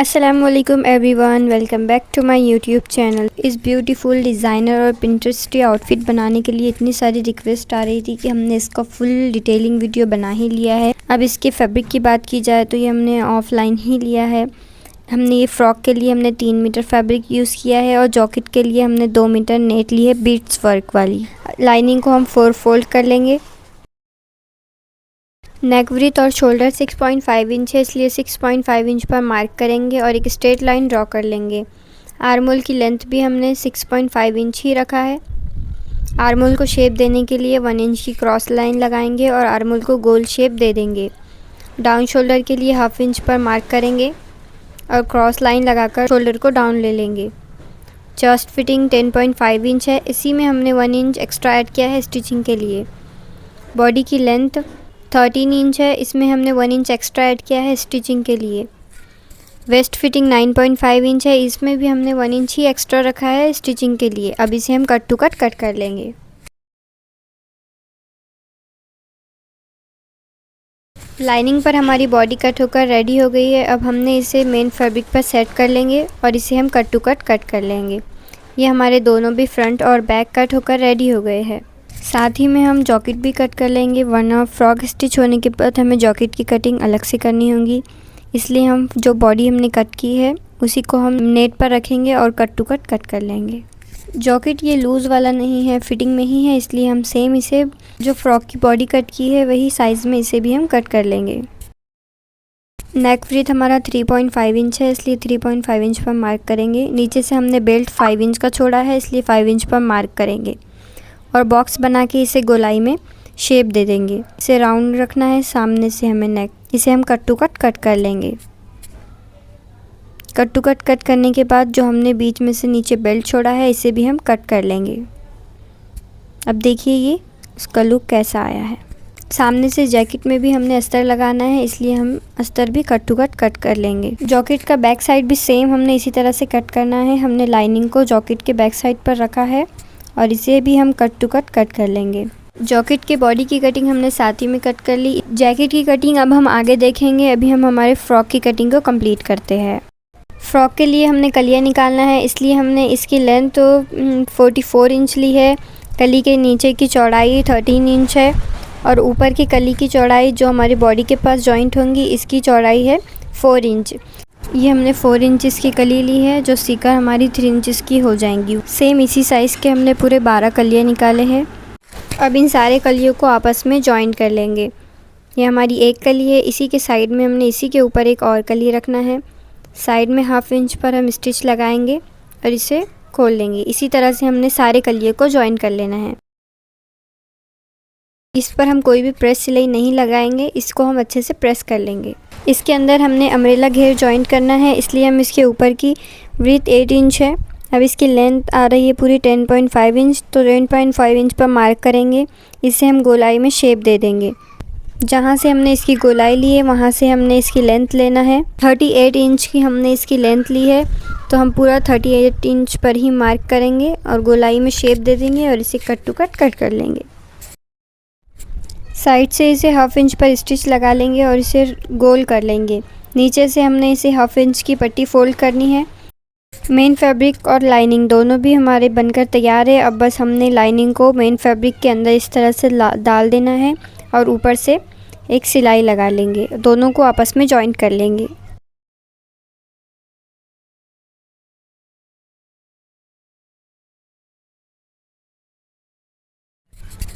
अस्सलामुअलैकुम everyone, welcome back to my YouTube channel. इस beautiful designer और पिंटरेस्टी आउटफिट बनाने के लिए इतनी सारी रिक्वेस्ट आ रही थी कि हमने इसका फुल डिटेलिंग वीडियो बना ही लिया है। अब इसके फैब्रिक की बात की जाए तो ये हमने ऑफलाइन ही लिया है। हमने ये फ़्रॉक के लिए हमने 3 मीटर फैब्रिक यूज़ किया है और जॉकेट के लिए हमने 2 मीटर नेट ली है बीट्स वर्क वाली। लाइनिंग को हम 4 फोल्ड कर लेंगे। नेक विड्थ और शोल्डर 6.5 इंच है, इसलिए 6.5 इंच पर मार्क करेंगे और एक स्ट्रेट लाइन ड्रॉ कर लेंगे। आर्म होल की लेंथ भी हमने 6.5 इंच ही रखा है। आर्म होल को शेप देने के लिए 1 इंच की क्रॉस लाइन लगाएंगे और आर्म होल को गोल शेप दे देंगे। डाउन शोल्डर के लिए हाफ इंच पर मार्क करेंगे और क्रॉस लाइन लगाकर शोल्डर को डाउन ले लेंगे। चेस्ट फिटिंग 10.5 इंच है, इसी में हमने 1 इंच एक्स्ट्रा ऐड किया है स्टिचिंग के लिए। बॉडी की लेंथ 13 इंच है, इसमें हमने 1 इंच एक्स्ट्रा ऐड किया है स्टिचिंग के लिए। वेस्ट फिटिंग 9.5 इंच है, इसमें भी हमने 1 इंच ही एक्स्ट्रा रखा है स्टिचिंग के लिए। अब इसे हम कट टू कट कर लेंगे। लाइनिंग पर हमारी बॉडी कट होकर रेडी हो गई है। अब हमने इसे मेन फैब्रिक पर सेट कर लेंगे और इसे हम कट टू कट कर लेंगे। ये हमारे दोनों भी फ्रंट और बैक कट होकर रेडी हो गए हैं। साथ ही में हम जॉकेट भी कट कर लेंगे, वरना फ्रॉक स्टिच होने के बाद हमें जॉकेट की कटिंग अलग से करनी होगी। इसलिए हम जो बॉडी हमने कट की है उसी को हम नेट पर रखेंगे और कट टू कट कर लेंगे। जॉकेट ये लूज़ वाला नहीं है, फिटिंग में ही है, इसलिए हम सेम इसे जो फ्रॉक की बॉडी कट की है वही साइज़ में इसे भी हम कट कर लेंगे। नेक विड्थ हमारा 3.5 इंच है, इसलिए 3.5 इंच पर मार्क करेंगे। नीचे से हमने बेल्ट 5 इंच का छोड़ा है, इसलिए 5 इंच पर मार्क करेंगे और बॉक्स बना के इसे गोलाई में शेप दे देंगे। इसे राउंड रखना है, सामने से हमें नेक। इसे हम कट टू कट कर लेंगे। कट टू कट करने के बाद जो हमने बीच में से नीचे बेल्ट छोड़ा है इसे भी हम कट कर लेंगे। अब देखिए ये उसका लुक कैसा आया है। सामने से जैकेट में भी हमने अस्तर लगाना है, इसलिए हम अस्तर भी कट टू कट कर लेंगे। जॉकेट का बैक साइड भी सेम हमने इसी तरह से कट करना है। हमने लाइनिंग को जॉकेट के बैक साइड पर रखा है और इसे भी हम कट टू कट कर लेंगे। जॉकेट के बॉडी की कटिंग हमने साथ ही में कट कर ली। जैकेट की कटिंग अब हम आगे देखेंगे। अभी हम हमारे फ्रॉक की कटिंग को कंप्लीट करते हैं। फ्रॉक के लिए हमने कलियाँ निकालना है, इसलिए हमने इसकी लेंथ तो 44 इंच ली है। कली के नीचे की चौड़ाई 13 इंच है और ऊपर की कली की चौड़ाई जो हमारी बॉडी के पास जॉइंट होंगी इसकी चौड़ाई है 4 इंच। ये हमने 4 इंचज़ की कली ली है जो सीकर हमारी 3 इंचज़ की हो जाएंगी। सेम इसी साइज़ के हमने पूरे 12 कलियाँ निकाले हैं। अब इन सारे कलियों को आपस में जॉइन कर लेंगे। ये हमारी एक कली है, इसी के साइड में हमने इसी के ऊपर एक और कली रखना है। साइड में हाफ इंच पर हम स्टिच लगाएंगे और इसे खोल लेंगे। इसी तरह से हमने सारे कलियों को जॉइन कर लेना है। इस पर हम कोई भी प्रेस सिलाई नहीं लगाएंगे, इसको हम अच्छे से प्रेस कर लेंगे। इसके अंदर हमने अम्ब्रेला घेर जॉइंट करना है, इसलिए हम इसके ऊपर की विड्थ 8 इंच है। अब इसकी लेंथ आ रही है पूरी 10.5 इंच, तो 10.5 इंच पर मार्क करेंगे। इसे हम गोलाई में शेप दे देंगे। जहाँ से हमने इसकी गोलाई ली है वहाँ से हमने इसकी लेंथ लेना है। 38 इंच की हमने इसकी लेंथ ली है, तो हम पूरा 38 इंच पर ही मार्क करेंगे और गोलाई में शेप दे देंगे और इसे कट टू कट कर लेंगे। साइड से इसे हाफ इंच पर स्टिच लगा लेंगे और इसे गोल कर लेंगे। नीचे से हमने इसे हाफ इंच की पट्टी फोल्ड करनी है। मेन फैब्रिक और लाइनिंग दोनों भी हमारे बनकर तैयार है। अब बस हमने लाइनिंग को मेन फैब्रिक के अंदर इस तरह से डाल देना है और ऊपर से एक सिलाई लगा लेंगे। दोनों को आपस में जॉइन कर लेंगे।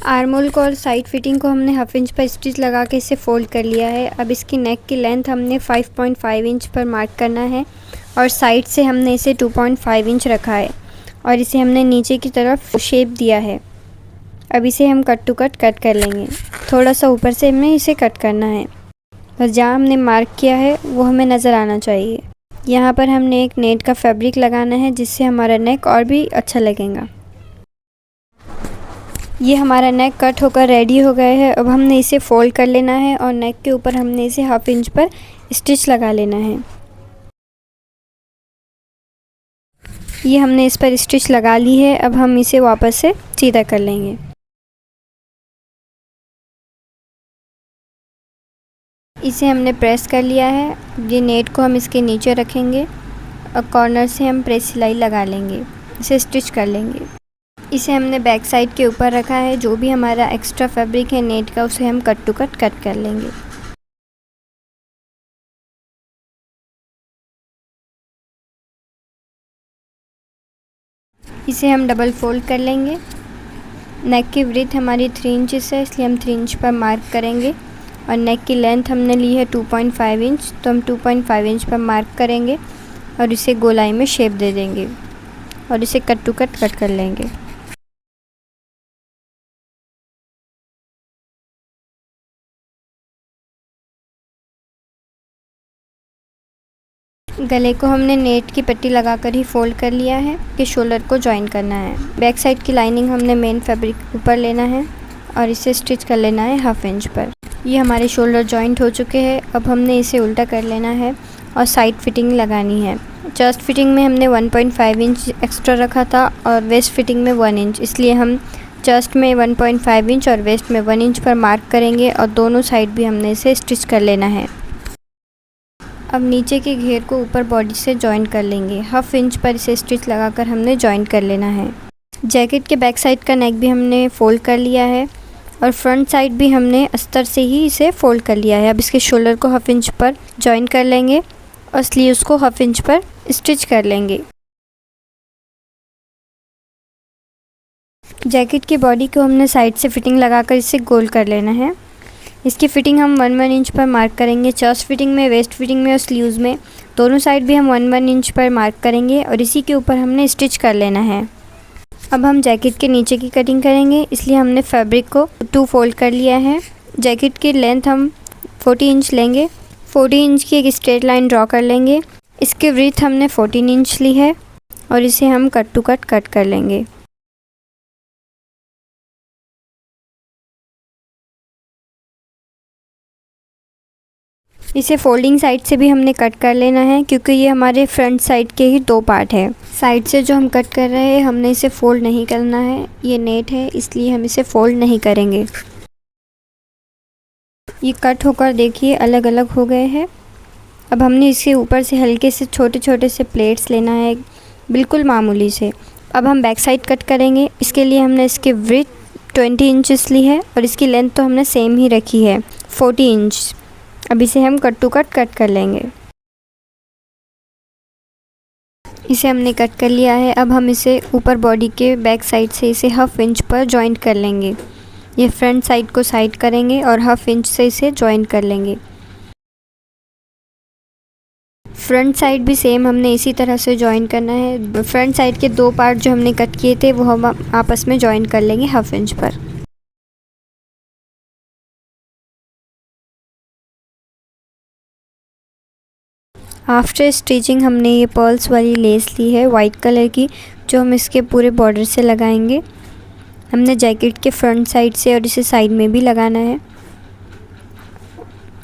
आर्म होल को और साइड फिटिंग को हमने हाफ इंच पर स्टिच लगा के इसे फोल्ड कर लिया है। अब इसकी नेक की लेंथ हमने 5.5 इंच पर मार्क करना है और साइड से हमने इसे 2.5 इंच रखा है और इसे हमने नीचे की तरफ शेप दिया है। अब इसे हम कट टू कट कर लेंगे। थोड़ा सा ऊपर से हमें इसे कट करना है, बस जहाँ हमने मार्क किया है वो हमें नज़र आना चाहिए। यहाँ पर हमने एक नेट का फैब्रिक लगाना है जिससे हमारा नेक और भी अच्छा लगेगा। ये हमारा नेक कट होकर रेडी हो गया है। अब हमने इसे फोल्ड कर लेना है और नेक के ऊपर हमने इसे हाफ इंच पर स्टिच लगा लेना है। ये हमने इस पर स्टिच लगा ली है। अब हम इसे वापस से सीधा कर लेंगे। इसे हमने प्रेस कर लिया है। ये नेट को हम इसके नीचे रखेंगे और कॉर्नर से हम प्रेस सिलाई लगा लेंगे, इसे स्टिच कर लेंगे। इसे हमने बैक साइड के ऊपर रखा है। जो भी हमारा एक्स्ट्रा फैब्रिक है नेट का, उसे हम कट टू कट कर लेंगे। इसे हम डबल फोल्ड कर लेंगे। नेक की विड्थ हमारी 3 इंचेस है, इसलिए हम 3 इंच पर मार्क करेंगे और नेक की लेंथ हमने ली है 2.5 इंच, तो हम 2.5 इंच पर मार्क करेंगे और इसे गोलाई में शेप दे देंगे और इसे कट टू कट कर लेंगे। गले को हमने नेट की पट्टी लगाकर ही फोल्ड कर लिया है कि शोल्डर को जॉइन करना है। बैक साइड की लाइनिंग हमने मेन फैब्रिक ऊपर लेना है और इसे स्टिच कर लेना है 1/2 इंच पर। ये हमारे शोल्डर जॉइंट हो चुके हैं। अब हमने इसे उल्टा कर लेना है और साइड फिटिंग लगानी है। चेस्ट फिटिंग में हमने 1.5 इंच एक्स्ट्रा रखा था और वेस्ट फिटिंग में 1 इंच, इसलिए हम चेस्ट में 1.5 इंच और वेस्ट में 1 इंच पर मार्क करेंगे और दोनों साइड भी हमने इसे स्टिच कर लेना है। अब नीचे के घेर को ऊपर बॉडी से जॉइन कर लेंगे। 1/2 इंच पर इसे स्टिच लगाकर हमने जॉइन कर लेना है। जैकेट के बैक साइड का नेक भी हमने फोल्ड कर लिया है और फ्रंट साइड भी हमने अस्तर से ही इसे फोल्ड कर लिया है। अब इसके शोल्डर को 1/2 इंच पर जॉइन कर लेंगे और स्लीव्स को 1/2 इंच पर स्टिच कर लेंगे। जैकेट की बॉडी को हमने साइड से फिटिंग लगाकर इसे गोल कर लेना है। इसकी फ़िटिंग हम 1 इंच पर मार्क करेंगे। चेस्ट फिटिंग में, वेस्ट फिटिंग में और स्लीव्स में दोनों साइड भी हम 1 इंच पर मार्क करेंगे और इसी के ऊपर हमने स्टिच कर लेना है। अब हम जैकेट के नीचे की कटिंग करेंगे, इसलिए हमने फैब्रिक को 2 फोल्ड कर लिया है। जैकेट की लेंथ हम 40 इंच लेंगे। 40 इंच की एक स्ट्रेट लाइन ड्रॉ कर लेंगे। इसकी विड्थ हमने 14 इंच ली है और इसे हम कट टू कट कर लेंगे। इसे फोल्डिंग साइड से भी हमने कट कर लेना है, क्योंकि ये हमारे फ्रंट साइड के ही 2 पार्ट है। साइड से जो हम कट कर रहे हैं हमने इसे फोल्ड नहीं करना है। ये नेट है, इसलिए हम इसे फोल्ड नहीं करेंगे। ये कट होकर देखिए अलग अलग हो गए हैं। अब हमने इसके ऊपर से हल्के से छोटे छोटे से प्लेट्स लेना है, बिल्कुल मामूली से। अब हम बैक साइड कट करेंगे। इसके लिए हमने इसकी विड्थ 20 इंचेस ली है और इसकी लेंथ तो हमने सेम ही रखी है 40 इंच। अब इसे हम कट टू कट कर लेंगे। इसे हमने कट कर लिया है। अब हम इसे ऊपर बॉडी के बैक साइड से इसे 1/2 इंच पर जॉइंट कर लेंगे। ये फ्रंट साइड को साइड करेंगे और 1/2 इंच से इसे जॉइंट कर लेंगे। फ्रंट साइड भी सेम हमने इसी तरह से जॉइन करना है। फ्रंट साइड के 2 पार्ट जो हमने कट किए थे वो हम आपस में जॉइन कर लेंगे 1/2 इंच पर। आफ्टर स्टिचिंग हमने ये पर्ल्स वाली लेस ली है वाइट कलर की, जो हम इसके पूरे बॉर्डर से लगाएंगे। हमने जैकेट के फ्रंट साइड से और इसे साइड में भी लगाना है।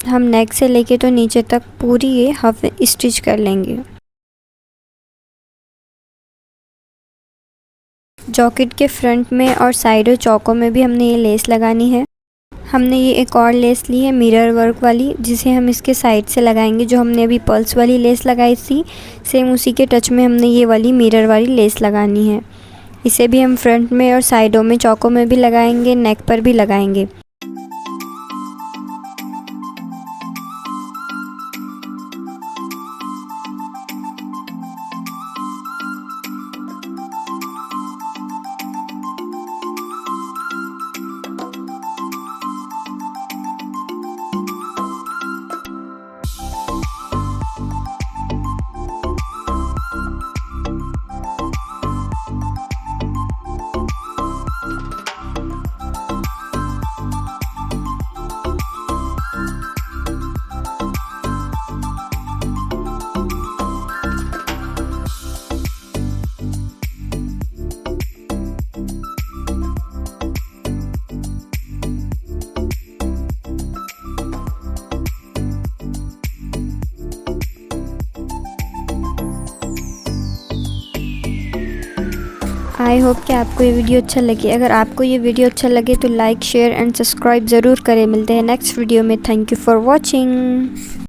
हम नेक से लेके तो नीचे तक पूरी ये हाफ स्टिच कर लेंगे। जैकेट के फ्रंट में और साइड और चौकों में भी हमने ये लेस लगानी है। हमने ये एक और लेस ली है मिरर वर्क वाली, जिसे हम इसके साइड से लगाएंगे। जो हमने अभी पर्ल्स वाली लेस लगाई थी, सेम उसी के टच में हमने ये वाली मिरर वाली लेस लगानी है। इसे भी हम फ्रंट में और साइडों में चौकों में भी लगाएंगे, नेक पर भी लगाएंगे। आई होप कि आपको ये वीडियो अच्छा लगे। अगर आपको ये वीडियो अच्छा लगे तो लाइक शेयर एंड सब्सक्राइब ज़रूर करें। मिलते हैं नेक्स्ट वीडियो में। Thank you for watching.